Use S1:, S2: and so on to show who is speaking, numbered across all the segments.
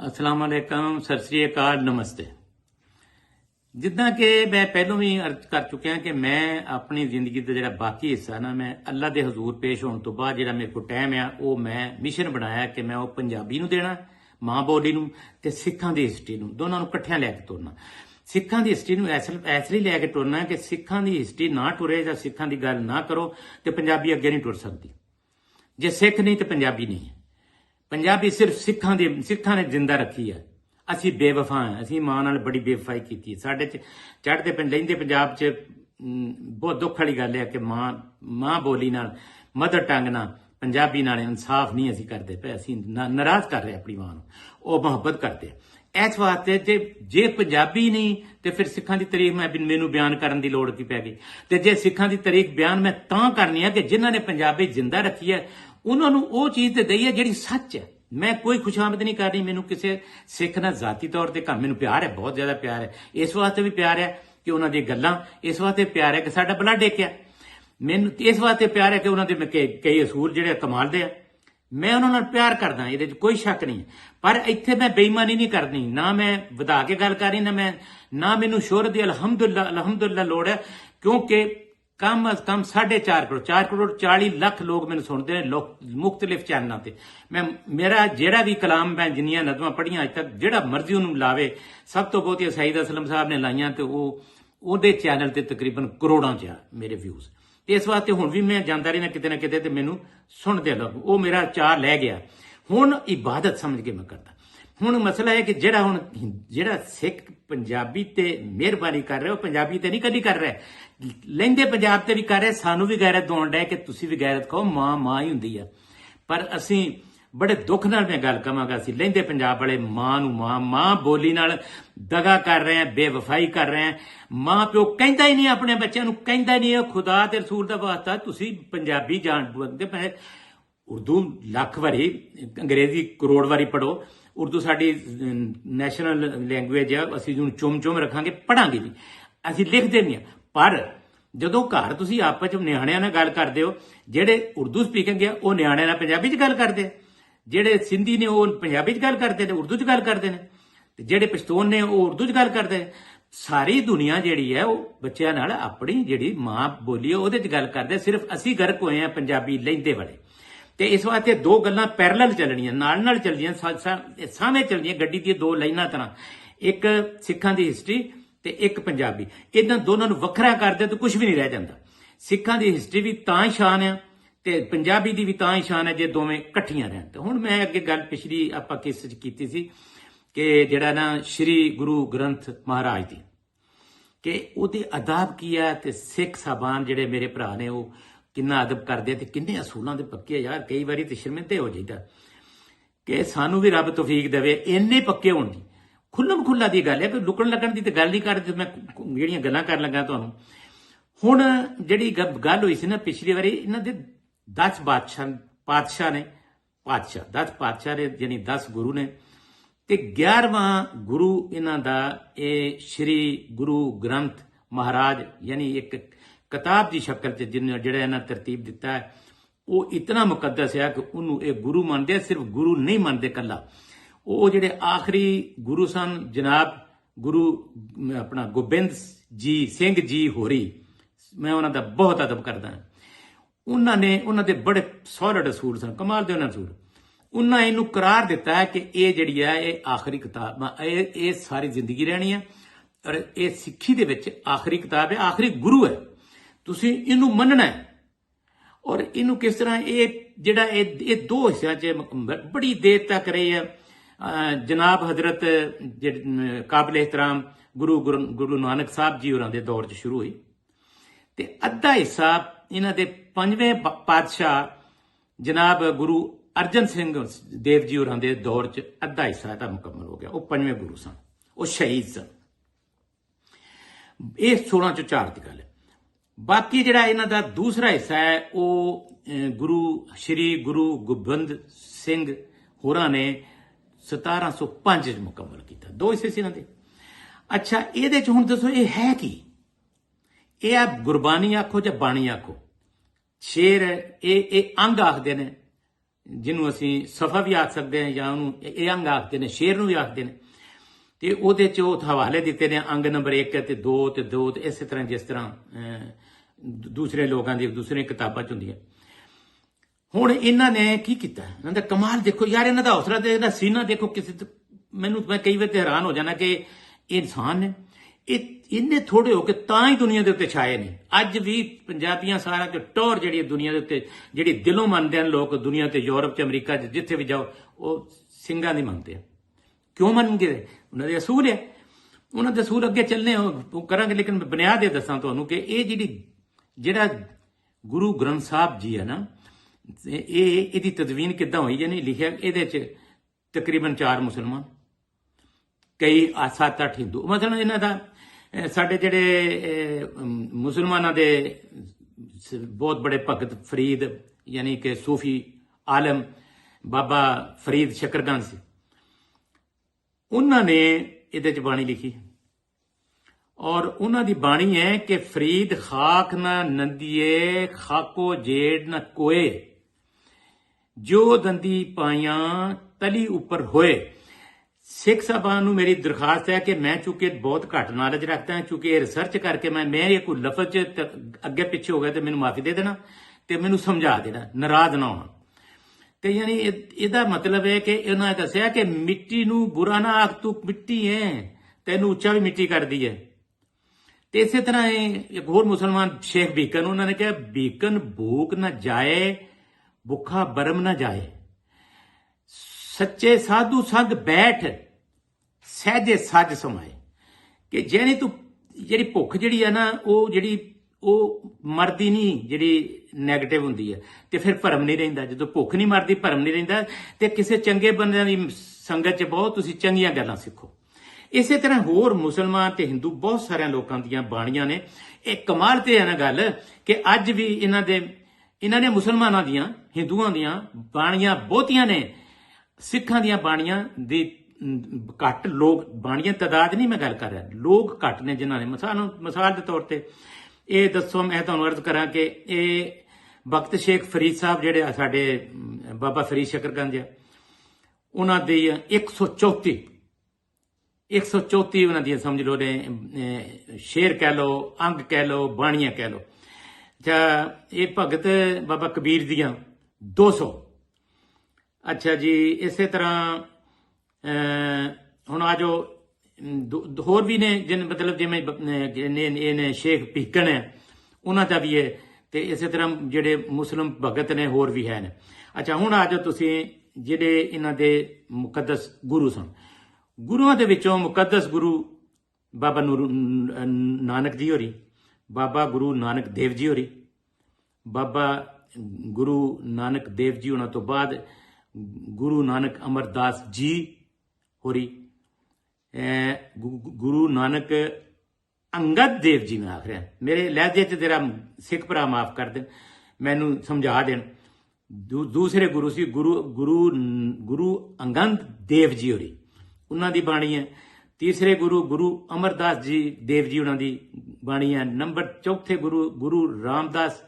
S1: अस्सलाम वालेकुम, सत श्री अकाल, नमस्ते। जिदा कि मैं पहलों भी अर्ज कर चुकिया कि मैं अपनी जिंदगी का जो बाकी हिस्सा ना मैं अल्लाह के हजूर पेश होने तो बाद जो मेरे को टाइम आ वो मैं मिशन बनाया कि मैं वो पंजाबी नूं देना, मां बोली नूं ते सिखां दी हिस्ट्री नूं दोनों नूं इकट्ठियां लैके तुरना। सिखां दी हिस्ट्री नूं इसलिए लैके तुरना कि सिखां दी हिस्ट्री ना टुरे जां सिखां दी गल ना करो तो पंजाबी अगे नहीं टुर सकती। जे सिख नहीं तो पंजाबी नहीं है। पंजाबी सिर्फ सिखां ने जिंदा रखी है। असी बेवफा हैं, असी मां नाल बड़ी बेवफाई की। साडे च चढ़ते लहिंदे पंजाब च बहुत दुख वाली गल है कि मां बोली नाल मदर टंग नाल पंजाबी नाल इंसाफ नहीं असी करते पे, असी नाराज कर रहे अपनी मां नूं, ओह मुहब्बत करते। इस वास्ते जे पंजाबी नहीं तो फिर सिखां दी तारीख मैनू बयान करन दी लोड़ की पै गई। ते जे सिखां दी तारीख बयान मैं तां करनी है कि जिन्हां ने पंजाबी जिंदा रखी है उन्होंने वो चीज तो दई है जिहड़ी सच है। मैं कोई खुशामद नहीं कर रही, मैनू किसी सिख नाल जाती तौर पर कम मैनू प्यार है, बहुत ज्यादा प्यार है। इस वास्ते भी प्यार है कि उन्होंने दी गल्लां, इस वास्ते प्यार है कि साडा ब्लड एक है। मैनू इस वास्ते प्यार है कि उन्होंने कई असूल जिहड़े कमाल दे है। मैं उन्होंने प्यार करदा, ये कोई शक नहीं। पर इत्थे मैं बेईमानी नहीं करनी, ना मैं वधा के गल कर रही, ना मैनू शोहरत दी अलहमदुल्ला लोड़ है, क्योंकि कम अज कम 4.5 करोड़ 40 लाख लोग मैंने सुनते हैं मुख्तलिफ चैनलों से। मेरा जेड़ा भी कलाम मैं जिन्नियां नज़मां पढ़ियां अज तक जेड़ा मर्जी उन्होंने लावे, सब तो बहुतियां सईद असलम साहब ने लाइयां तो वो चैनल ते तकरीबन करोड़ां च मेरे व्यूज। इस वास्ते हुण भी मैं जांदा रही ना किते ते मैनू सुनदे लोग, वो मेरा चार लै गया। हुण इबादत समझ के मैं करदा। हुण मसला है कि जेड़ा सिख पंजाबी ते मेहरबानी कर रहे हो, पंजाबी ते नहीं कदी कर रहा, लहिंदे पंजाब ते भी कर रहे, सानू भी गैरत दौण डे कि तुसी भी गैरत खाओ, मां ही हुंदी है। पर असी बड़े दुख नाल मैं गल कहांगा, असी लहिंदे पंजाब वाले मां बोली नाल दगा कर रहे हैं, बेवफाई कर रहे हैं। मां प्यो कहंदा ही नहीं अपने बच्चों नूं, कहंदा नहीं है खुदा ते रसूल दा वास्ता तुसी पंजाबी जान बोलदे, उर्दू लख वारी, अंग्रेजी करोड़ वारी पढ़ो। उर्दू साडी नैशनल लैंगुएज है, असी हुण चुम रखांगे, पढ़ांगे भी, असी लिखदे नहीं। पर जदों घर तुसी आपस च नियाणियां नाल गल करदे हो, जेड़े उर्दू स्पीकिंग है वो नियाणियां नाल पंजाबी च गल करदे, जेड़े सिंधी ने वो पंजाबी च गल करदे ने, उर्दू च गल करदे ने, ते जेड़े पश्तून ने वो उर्दू च गल करदे ने। सारी दुनिया जिहड़ी है वो बच्चों नाल अपनी जिहड़ी मां बोली है ओहदे च गल करदे, सिर्फ असी गर्क होए हैं पंजाबी लहिंदे वाले। ते इस वास्ते दो गल्लां पैरेलल चलनियां, नाल चलदियां, सामने चलदियां गड्डी दी दो लाइनां तरह, एक सिखां दी हिस्ट्री ते एक पंजाबी। इन्हां दोनों नूं वखरा कर दे तो कुछ भी नहीं रह जांदा। सिखां दी हिस्ट्री भी तां ही शान है ते पंजाबी दी भी तां ही शान है जे दोवें इकट्ठियां रहन। ते हुण मैं अगे गल पिछली आपां किस च कीती सी कि जेड़ा ना श्री गुरु ग्रंथ महाराज दी कि ओहदे अदाब की है, ते सिख साहबान जेड़े मेरे भरा ने वो किन्ना अदब करदे ते किन्ने असूलां दे पक्के यार। कई बारी ते शर्मिंदे हो जाईदा कि सानू भी रब तौफीक देवे इन्ने पक्के होण दी। खुल्लम खुल्ला दी गल है, कोई लुकण लगण दी ते गल नहीं करदे। मैं जेहड़ियां गल्लां कर लगा तुहानूं, हुण जेहड़ी गल होई सी ना पिछली बारी, इन्हां दे 10 पातशाह ने 10 पातशाह ने, यानी 10 गुरु ने, ते 11वां गुरु इन्हां दा ए श्री गुरु ग्रंथ महाराज, यानी एक किताब की शक्ल च जिहड़ा इन्हां तरतीब दिता है, वो इतना मुकद्दस है कि उन्होंने ये गुरु मानते, सिर्फ गुरु नहीं मानते कला। वो जेडे आखिरी गुरु सन जनाब गुरु अपना गोबिंद जी सिंह जी होरी, मैं उन्होंने बहुत अदब करदा। उन्होंने उन्होंने बड़े सॉलिड असूल सन, कमाल दे असूल। उन्होंने इनू करार दिता है कि ये जिहड़ी है ये आखिरी किताब, ये सारी जिंदगी रहनी है और ये सिक्खी दे विच आखिरी किताब है, आखिरी गुरु है, तुसी इनू मनना है। और इनू किस तरह ये जिहड़ा ये 2 हिस्सों च बड़ी देर तक रही है। जनाब हजरत काबिल एहतराम गुरु नानक साहब जी होरां दे दौर च शुरू हुई, ते अद्धा हिस्सा इन्हां दे 5वें पातशाह जनाब गुरु अर्जन सिंह देव जी होरां दे दौर च अद्धा हिस्सा इहदा मुकम्मल हो गया। वो 5वें गुरु सन, वो शहीद सन। ये 1604 की गल है। बाकी जिहड़ा इन्हां दा दूसरा हिस्सा है वो श्री गुरु गोबिंद सिंह होरां ने 1705 च मुकम्मल किया। 2 हिस्से से इन्हां दे। अच्छा, इहदे च हुण दसो ये है की? ये आ गुरबानी आखो या बाणी आखो, शेर ये अंग आखदे ने, ਜਿਹਨੂੰ ਅਸੀਂ ਸਫਾ ਵੀ ਆਖ ਸਕਦੇ ਹਾਂ ਜਾਂ ਉਹਨੂੰ ਇਹ ਅੰਗ ਆਖਦੇ ਨੇ, ਸ਼ੇਰ ਨੂੰ ਵੀ ਆਖਦੇ ਨੇ। ਤੇ ਉਹਦੇ 'ਚ ਉਹ ਹਵਾਲੇ ਦਿੱਤੇ ਨੇ, ਅੰਗ ਨੰਬਰ 1 ਤੇ 2 ਤੇ 2 ਤੇ ਇਸੇ ਤਰ੍ਹਾਂ, ਜਿਸ ਤਰ੍ਹਾਂ ਦੂਸਰੇ ਲੋਕਾਂ ਦੀ ਦੂਸਰੀਆਂ ਕਿਤਾਬਾਂ 'ਚ ਹੁੰਦੀਆਂ। ਹੁਣ ਇਹਨਾਂ ਨੇ ਕੀ ਕੀਤਾ, ਇਹਨਾਂ ਦਾ ਕਮਾਲ ਦੇਖੋ ਯਾਰ, ਇਹਨਾਂ ਦਾ ਹੌਸਲਾ ਤੇ ਇਹਦਾ ਸੀਨਾ ਦੇਖੋ। ਮੈਂ ਕਈ ਵਾਰ ਤੇ ਹੈਰਾਨ ਹੋ ਜਾਣਾ ਕਿ ਇਹ ਇਨਸਾਨ ਨੇ, ਇਹ ਇੰਨੇ ਥੋੜੇ ਹੋ ਕੇ ਤਾਂ ਹੀ ਦੁਨੀਆ ਦੇ ਉੱਤੇ ਛਾਏ ਨੇ। ਅੱਜ ਵੀ ਪੰਜਾਬੀਆਂ ਸਾਰਾ ਕਿ ਟੌਰ ਜਿਹੜੀ ਹੈ ਦੁਨੀਆ ਦੇ ਉੱਤੇ, ਜਿਹੜੀ ਦਿਲੋਂ ਮੰਨਦੇ ਹਨ ਲੋਕ ਦੁਨੀਆ ਤੇ, ਯੂਰਪ 'ਚ, ਅਮਰੀਕਾ 'ਚ, ਜਿੱਥੇ ਵੀ ਜਾਓ ਉਹ ਸਿੰਘਾਂ ਦੀ ਮੰਨਦੇ ਆ। ਕਿਉਂ ਮੰਨਗੇ? ਉਹਨਾਂ ਦੇ ਅਸੂਲ ਹੈ, ਉਹਨਾਂ ਦੇ ਅਸੂਲ ਅੱਗੇ ਚੱਲਣੇ ਉਹ ਕਰਾਂਗੇ। ਲੇਕਿਨ ਬੁਨਿਆਦ ਇਹ ਦੱਸਾਂ ਤੁਹਾਨੂੰ ਕਿ ਇਹ ਜਿਹੜਾ ਗੁਰੂ ਗ੍ਰੰਥ ਸਾਹਿਬ ਜੀ ਹੈ ਨਾ, ਇਹਦੀ ਤਦਵੀਨ ਕਿੱਦਾਂ ਹੋਈ ਜਾਨੀ ਲਿਖਿਆ ਇਹਦੇ 'ਚ ਤਕਰੀਬਨ 4 ਮੁਸਲਮਾਨ, ਕਈ 7-8 ਹਿੰਦੂ। ਮਤਲਬ ਇਹਨਾਂ ਦਾ ਸਾਡੇ ਜਿਹੜੇ ਮੁਸਲਮਾਨਾਂ ਦੇ ਬਹੁਤ ਬੜੇ ਭਗਤ ਫਰੀਦ, ਯਾਨੀ ਕਿ ਸੂਫੀ ਆਲਮ ਬਾਬਾ ਫਰੀਦ ਸ਼ਕਰਗੰਜ ਸੀ, ਉਹਨਾਂ ਨੇ ਇਹਦੇ 'ਚ ਬਾਣੀ ਲਿਖੀ। ਔਰ ਉਹਨਾਂ ਦੀ ਬਾਣੀ ਹੈ ਕਿ ਫਰੀਦ ਖਾਕ ਨਾ ਨੰਦੀਏ, ਖਾਕੋ ਜੇੜ ਨਾ ਕੋਏ, ਜੋ ਦੰਦੀ ਪਾਈਆਂ ਤਲੀ ਉੱਪਰ ਹੋਏ। ਸਿੱਖ ਸਾਹਿਬਾਨ ਨੂੰ ਮੇਰੀ ਦਰਖਾਸਤ ਹੈ ਕਿ ਮੈਂ ਚੂੰਕਿ ਬਹੁਤ ਘੱਟ ਨੌਲੇਜ ਰੱਖਦਾ ਹਾਂ, ਚੂੰਕਿ ਇਹ ਰਿਸਰਚ ਕਰਕੇ ਮੈਂ ਇਹ ਕੋਈ ਲਫ਼ਜ਼ 'ਚ ਅੱਗੇ ਪਿੱਛੇ ਹੋ ਗਿਆ ਤੇ ਮੈਨੂੰ ਮਾਫੀ ਦੇ ਦੇਣਾ ਤੇ ਮੈਨੂੰ ਸਮਝਾ ਦੇਣਾ, ਨਾਰਾਜ਼ ਨਾ ਹੋਣਾ। ਤੇ ਯਾਨੀ ਇਹਦਾ ਮਤਲਬ ਹੈ ਕਿ ਇਹਨਾਂ ਨੇ ਦੱਸਿਆ ਕਿ ਮਿੱਟੀ ਨੂੰ ਬੁਰਾ ਨਾ ਆਖ, ਤੂੰ ਮਿੱਟੀ ਹੈ, ਤੈਨੂੰ ਉੱਚਾ ਵੀ ਮਿੱਟੀ ਕਰਦੀ ਹੈ। ਤੇ ਇਸੇ ਤਰ੍ਹਾਂ ਇੱਕ ਹੋਰ ਮੁਸਲਮਾਨ ਸ਼ੇਖ ਬੀਕਨ, ਉਹਨਾਂ ਨੇ ਕਿਹਾ ਬੀਕਨ ਭੂਖ ਨਾ ਜਾਏ, ਭੁੱਖਾ ਬਰਮ ਨਾ ਜਾਏ, ਸੱਚੇ ਸਾਧੂ ਸੰਗ ਬੈਠ, ਸਹਿਜੇ ਸੱਜ ਸਮਾਏ। ਕਿ ਜਿਹੜੀ ਭੁੱਖ ਜਿਹੜੀ ਹੈ ਨਾ, ਉਹ ਮਰਦੀ ਨਹੀਂ, ਜਿਹੜੀ ਨੈਗੇਟਿਵ ਹੁੰਦੀ ਹੈ, ਤੇ ਫਿਰ ਭਰਮ ਨਹੀਂ ਰਹਿੰਦਾ। ਜਦੋਂ ਭੁੱਖ ਨਹੀਂ ਮਰਦੀ, ਭਰਮ ਨਹੀਂ ਰਹਿੰਦਾ, ਤੇ ਕਿਸੇ ਚੰਗੇ ਬੰਦਿਆਂ ਦੀ ਸੰਗਤ 'ਚ ਬਹੁਤ ਤੁਸੀਂ ਚੰਗੀਆਂ ਗੱਲਾਂ ਸਿੱਖੋ। ਇਸੇ ਤਰ੍ਹਾਂ ਹੋਰ ਮੁਸਲਮਾਨ ਤੇ ਹਿੰਦੂ ਬਹੁਤ ਸਾਰਿਆਂ ਲੋਕਾਂ ਦੀਆਂ ਬਾਣੀਆਂ ਨੇ। ਇਹ ਕਮਾਲ ਤੇ ਹੈ ਨਾ ਗੱਲ ਕਿ ਅੱਜ ਵੀ ਇਹਨਾਂ ਨੇ ਮੁਸਲਮਾਨਾਂ ਦੀਆਂ, ਹਿੰਦੂਆਂ ਦੀਆਂ ਬਾਣੀਆਂ ਬਹੁਤੀਆਂ ਨੇ। ਸਿੱਖਾਂ ਦੀਆਂ ਬਾਣੀਆਂ ਦੀ ਘੱਟ ਲੋਕ, ਬਾਣੀਆਂ ਤਾਦਾਦ ਨਹੀਂ ਮੈਂ ਗੱਲ ਕਰ ਰਿਹਾ, ਲੋਕ ਘੱਟ ਨੇ ਜਿਨ੍ਹਾਂ ਨੇ। ਮਿਸਾਲ ਦੇ ਤੌਰ ਤੇ ਇਹ ਦੱਸੋ, ਮੈਂ ਤੁਹਾਨੂੰ ਅਰਜ਼ ਕਰਾਂ ਕਿ ਇਹ ਬਖਤ ਸ਼ੇਖ ਫਰੀਦ ਸਾਹਿਬ ਜਿਹੜੇ ਸਾਡੇ ਬਾਬਾ ਫਰੀਦ ਸ਼ਕਰਗੰਜ ਆ, ਉਹਨਾਂ ਦੀ 134 ਉਹਨਾਂ ਦੀਆਂ ਸਮਝ ਲਓ ਨੇ, ਸ਼ੇਰ ਕਹਿ ਲਓ, ਅੰਗ ਕਹਿ ਲਓ, ਬਾਣੀਆਂ ਕਹਿ ਲਓ। ਅੱਛਾ, ਇਹ ਭਗਤ ਬਾਬਾ ਕਬੀਰ ਦੀਆਂ 200। ਅੱਛਾ ਜੀ, ਇਸੇ ਤਰ੍ਹਾਂ ਹੁਣ ਆ ਜੋ ਹੋਰ ਵੀ ਨੇ, ਮਤਲਬ ਜਿਵੇਂ ਇਹਨੇ ਸ਼ੇਖ ਭੀਕਣ ਹੈ, ਉਹਨਾਂ ਦਾ ਵੀ ਹੈ। ਤੇ ਇਸੇ ਤਰ੍ਹਾਂ ਜਿਹੜੇ ਮੁਸਲਿਮ ਭਗਤ ਨੇ ਹੋਰ ਵੀ ਹੈ ਨੇ। ਅੱਛਾ, ਹੁਣ ਆ ਜਾਓ ਤੁਸੀਂ ਜਿਹੜੇ ਇਹਨਾਂ ਦੇ ਮੁਕੱਦਸ ਗੁਰੂ ਸਨ। ਗੁਰੂਆਂ ਦੇ ਵਿੱਚੋਂ ਮੁਕੱਦਸ ਗੁਰੂ ਬਾਬਾ ਨਾਨਕ ਜੀ ਹੋਰੀ, ਬਾਬਾ ਗੁਰੂ ਨਾਨਕ ਦੇਵ ਜੀ ਹੋਰੀ, ਬਾਬਾ ਗੁਰੂ ਨਾਨਕ ਦੇਵ ਜੀ ਉਹਨਾਂ ਤੋਂ ਬਾਅਦ ਗੁਰੂ ਨਾਨਕ ਅਮਰਦਾਸ ਜੀ ਹੋਰੀ, ਗੁਰੂ ਨਾਨਕ ਅੰਗਦ ਦੇਵ ਜੀ, ਮੈਂ ਆਖ ਰਿਹਾ, ਮੇਰੇ ਲਹਿਜੇ 'ਚ ਤੇਰਾ ਸਿੱਖ ਭਰਾ ਮਾਫ ਕਰ ਦੇਣ, ਮੈਨੂੰ ਸਮਝਾ ਦੇਣ। ਦੂਸਰੇ ਗੁਰੂ ਸੀ ਗੁਰੂ ਅੰਗਦ ਦੇਵ ਜੀ ਹੋਰੀ, ਉਹਨਾਂ ਦੀ ਬਾਣੀ ਹੈ। ਤੀਸਰੇ ਗੁਰੂ ਅਮਰਦਾਸ ਜੀ ਦੇਵ ਜੀ, ਉਹਨਾਂ ਦੀ ਬਾਣੀ ਹੈ। ਨੰਬਰ ਚੌਥੇ ਗੁਰੂ ਰਾਮਦਾਸ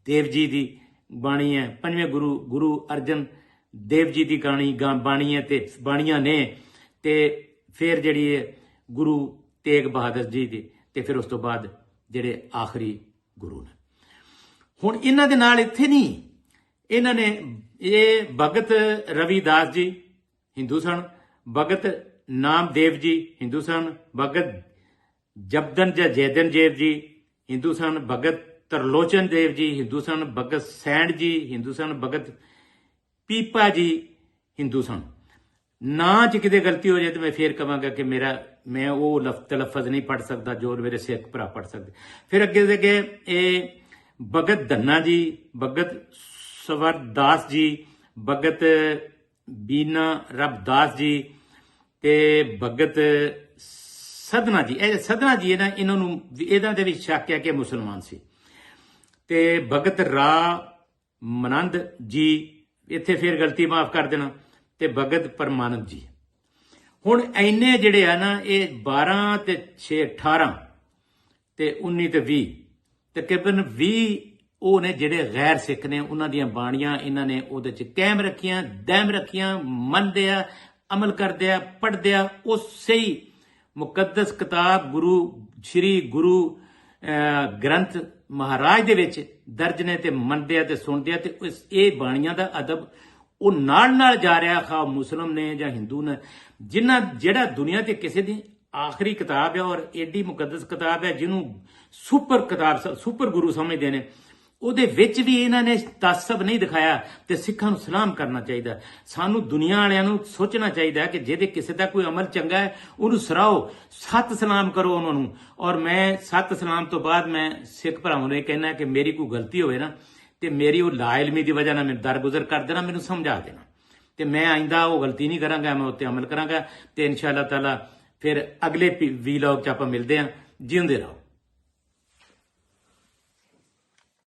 S1: ਦੇਵ ਜੀ ਦੀ ਬਾਣੀ ਹੈ। ਪੰਜਵੇਂ ਗੁਰੂ ਅਰਜਨ ਦੇਵ ਜੀ ਦੀ ਬਾਣੀ ਹੈ ਤੇ ਬਾਣੀਆਂ ਨੇ। ਤੇ ਫਿਰ ਜਿਹੜੀ ਹੈ ਗੁਰੂ ਤੇਗ ਬਹਾਦਰ ਜੀ ਦੀ, ਤੇ ਫਿਰ ਉਸ ਤੋਂ ਬਾਅਦ ਜਿਹੜੇ ਆਖਰੀ ਗੁਰੂ ਨੇ। ਹੁਣ ਇਹਨਾਂ ਦੇ ਨਾਲ ਇੱਥੇ ਨਹੀਂ, ਇਹਨਾਂ ਨੇ ਇਹ ਭਗਤ ਰਵਿਦਾਸ ਜੀ ਹਿੰਦੂ ਸਨ, ਭਗਤ ਨਾਮਦੇਵ ਜੀ ਹਿੰਦੂ ਸਨ, ਭਗਤ ਜਬਦਨ ਜਾਂ ਜੈਦਨ ਦੇਵ ਜੀ ਹਿੰਦੂ ਸਨ, ਭਗਤ ਤਰਲੋਚਨ ਦੇਵ ਜੀ ਹਿੰਦੂ ਸਨ, ਭਗਤ ਸੈਣ ਜੀ ਹਿੰਦੂ ਸਨ, ਭਗਤ ਪੀਪਾ ਜੀ ਹਿੰਦੂ ਸਨ। ਨਾਂ 'ਚ ਕਿਤੇ ਗਲਤੀ ਹੋ ਜਾਏ ਤਾਂ ਮੈਂ ਫੇਰ ਕਹਾਂਗਾ ਕਿ ਮੈਂ ਉਹ ਤਲਫਜ਼ ਨਹੀਂ ਪੜ੍ਹ ਸਕਦਾ ਜੋ ਮੇਰੇ ਸਿੱਖ ਭਰਾ ਪੜ੍ਹ ਸਕਦੇ। ਫਿਰ ਅੱਗੇ ਦੇ ਕੇ ਇਹ ਭਗਤ ਧੰਨਾ ਜੀ, ਭਗਤ ਸਵਰਦਾਸ ਜੀ, ਭਗਤ ਬੀਨਾ ਰਬਦਾਸ ਜੀ ਤੇ ਭਗਤ ਸਦਨਾ ਜੀ। ਇਹ ਸਦਨਾ ਜੀ ਇਹਨਾਂ ਨੂੰ ਇਹਨਾਂ ਦੇ ਵਿੱਚ ਸ਼ੱਕ ਹੈ ਕਿ ਮੁਸਲਮਾਨ ਸੀ। ਤੇ ਭਗਤ ਰਾ ਮਨੰਦ ਜੀ, ਇੱਥੇ ਫਿਰ ਗਲਤੀ ਮਾਫ ਕਰ ਦੇਣਾ, ਤੇ ਭਗਤ ਪਰਮਾਨੰਦ ਜੀ। ਹੁਣ ਇੰਨੇ ਜਿਹੜੇ ਆ ਨਾ, ਇਹ 12 ਤੇ 6 18 ਤੇ 19 ਤੇ 20 ਤਕਰੀਬਨ 20 ਉਹ ਨੇ ਜਿਹੜੇ ਗੈਰ ਸਿੱਖ ਨੇ, ਉਹਨਾਂ ਦੀਆਂ ਬਾਣੀਆਂ ਇਹਨਾਂ ਨੇ ਉਹਦੇ ਚ ਕਾਇਮ ਰੱਖੀਆਂ, ਦਮ ਰੱਖੀਆਂ, ਮੰਨਦੇ ਆ, ਅਮਲ ਕਰਦੇ ਆ, ਪੜ੍ਹਦੇ ਆ। ਉਸੇ ਹੀ ਮੁਕੱਦਸ ਕਿਤਾਬ ਸ਼੍ਰੀ ਗੁਰੂ ਗ੍ਰੰਥ ਮਹਾਰਾਜ ਦੇ ਵਿੱਚ ਦਰਜ ਨੇ ਤੇ ਮੰਨਦੇ ਆ ਤੇ ਸੁਣਦੇ ਆ। ਤੇ ਇਹ ਬਾਣੀਆਂ ਦਾ ਅਦਬ ਉਹ ਨਾਲ ਜਾ ਰਿਹਾ, ਖਾ ਮੁਸਲਮ ਨੇ ਜਾਂ ਹਿੰਦੂ ਨੇ, ਜਿਹੜਾ ਦੁਨੀਆ ਤੇ ਕਿਸੇ ਦੀ ਆਖਰੀ ਕਿਤਾਬ ਹੈ ਔਰ ਏਡੀ ਮੁਕੱਦਸ ਕਿਤਾਬ ਹੈ ਜਿਹਨੂੰ ਸੁਪਰ ਗੁਰੂ ਸਮਝਦੇ ਨੇ। ਉਹਦੇ ਵਿੱਚ ਵੀ ਇਹਨਾਂ ਨੇ ਤਾਸਬ ਨਹੀਂ ਦਿਖਾਇਆ ਤੇ ਸਿੱਖਾਂ ਨੂੰ ਸਲਾਮ ਕਰਨਾ ਚਾਹੀਦਾ। ਸਾਨੂੰ ਦੁਨੀਆ ਵਾਲਿਆਂ ਨੂੰ ਸੋਚਣਾ ਚਾਹੀਦਾ ਕਿ ਜਿਹਦੇ ਕਿਸੇ ਦਾ ਕੋਈ ਅਮਲ ਚੰਗਾ ਹੈ ਉਹਨੂੰ ਸਰਾਹੋ, ਸੱਤ ਸਲਾਮ ਕਰੋ ਉਹਨਾਂ ਨੂੰ। ਔਰ ਮੈਂ ਸੱਤ ਸਲਾਮ ਤੋਂ ਬਾਅਦ ਮੈਂ ਸਿੱਖ ਭਰਾਵਾਂ ਨੂੰ ਇਹ ਕਹਿਣਾ ਕਿ ਮੇਰੀ ਕੋਈ ਗਲਤੀ ਹੋਵੇ ਨਾ ਤੇ ਮੇਰੀ ਉਹ ਲਾ ਇਲਮੀ ਦੀ ਵਜ੍ਹਾ ਨਾਲ ਮੈਨੂੰ ਦਰਗੁਜ਼ਰ ਕਰ ਦੇਣਾ, ਮੈਨੂੰ ਸਮਝਾ ਦੇਣਾ ਤੇ ਮੈਂ ਆਇੰਦਾ ਉਹ ਗਲਤੀ ਨਹੀਂ ਕਰਾਂਗਾ, ਮੈਂ ਉੱਤੇ ਅਮਲ ਕਰਾਂਗਾ। ਤੇ ਇਨਸ਼ਾ ਅੱਲਾਹ ਤਾਲਾ ਫਿਰ ਅਗਲੇ ਵੀਲੌਗ 'ਚ ਆਪਾਂ ਮਿਲਦੇ ਹਾਂ। ਜਿਉਂਦੇ ਰਹੋ।